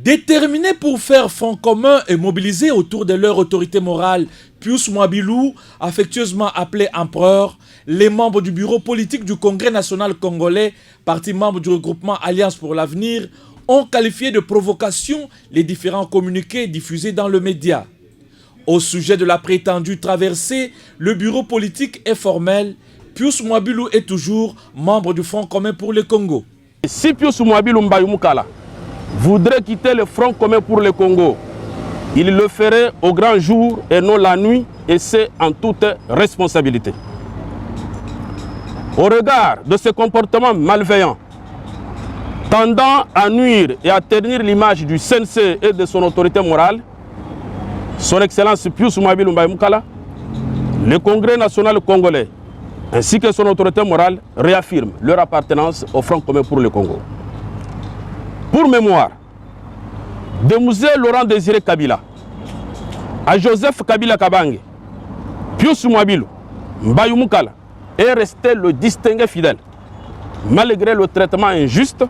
Déterminés pour faire front commun et mobilisés autour de leur autorité morale, Pius Mwabilou, affectueusement appelé empereur, les membres du bureau politique du Congrès national congolais, parti membre du regroupement Alliance pour l'avenir, ont qualifié de provocation les différents communiqués diffusés dans le média. Au sujet de la prétendue traversée, le bureau politique est formel. Pius Mwabilou est toujours membre du Front commun pour le Congo. Si Pius Mwabilou Mbayumukala voudrait quitter le Front commun pour le Congo, il le ferait au grand jour et non la nuit, et c'est en toute responsabilité. Au regard de ce comportement malveillant, tendant à nuire et à ternir l'image du CNC et de son autorité morale, Son Excellence Pius Mwabilou Mbayumukala, le Congrès national congolais, ainsi que son autorité morale, réaffirment leur appartenance au Front commun pour le Congo. Pour mémoire, de Mouzé Laurent Désiré Kabila à Joseph Kabila Kabange, Pius Mwabilou Mbayumukala est resté le distingué fidèle, malgré le traitement injuste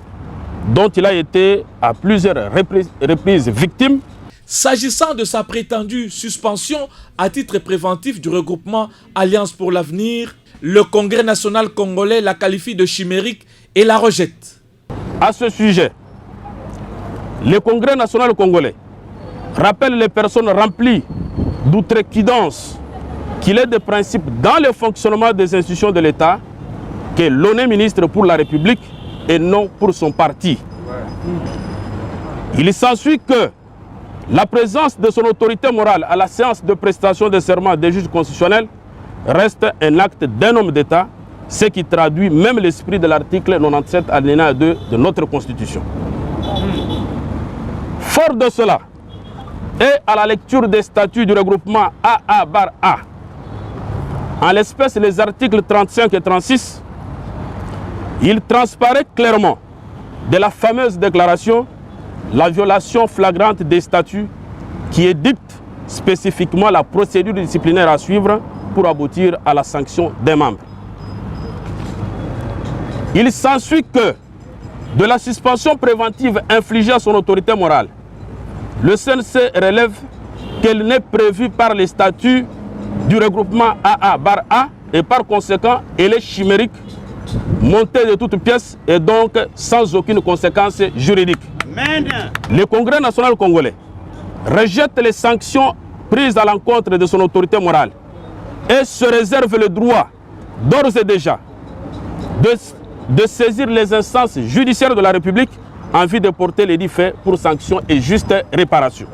dont il a été à plusieurs reprises victime. S'agissant de sa prétendue suspension à titre préventif du regroupement Alliance pour l'avenir, le Congrès national congolais la qualifie de chimérique et la rejette. À ce sujet, le Congrès national congolais rappelle les personnes remplies d'outrecuidance qu'il est de principe dans le fonctionnement des institutions de l'État que l'on est ministre pour la République et non pour son parti. Il s'ensuit que la présence de son autorité morale à la séance de prestation de serment des juges constitutionnels reste un acte d'un homme d'État, ce qui traduit même l'esprit de l'article 97 alinéa 2 de notre Constitution. Fort de cela, et à la lecture des statuts du regroupement AA-A, en l'espèce les articles 35 et 36, il transparaît clairement de la fameuse déclaration la violation flagrante des statuts qui édicte spécifiquement la procédure disciplinaire à suivre pour aboutir à la sanction des membres. Il s'ensuit que de la suspension préventive infligée à son autorité morale, le CNC relève qu'elle n'est prévue par les statuts du regroupement AA-A et par conséquent elle est chimérique, montée de toutes pièces et donc sans aucune conséquence juridique. Le Congrès national congolais rejette les sanctions prises à l'encontre de son autorité morale et se réserve le droit, d'ores et déjà, de saisir les instances judiciaires de la République en vue de porter les dits faits pour sanction et juste réparation.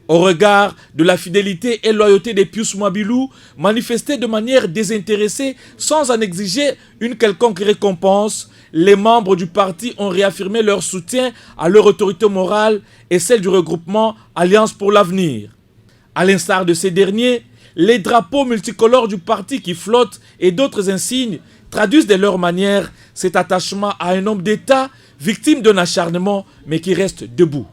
Au regard de la fidélité et loyauté des Pius Mwabilou, manifestée de manière désintéressée sans en exiger une quelconque récompense, les membres du parti ont réaffirmé leur soutien à leur autorité morale et celle du regroupement Alliance pour l'avenir. À l'instar de ces derniers, les drapeaux multicolores du parti qui flottent et d'autres insignes traduisent de leur manière cet attachement à un homme d'État victime d'un acharnement mais qui reste debout.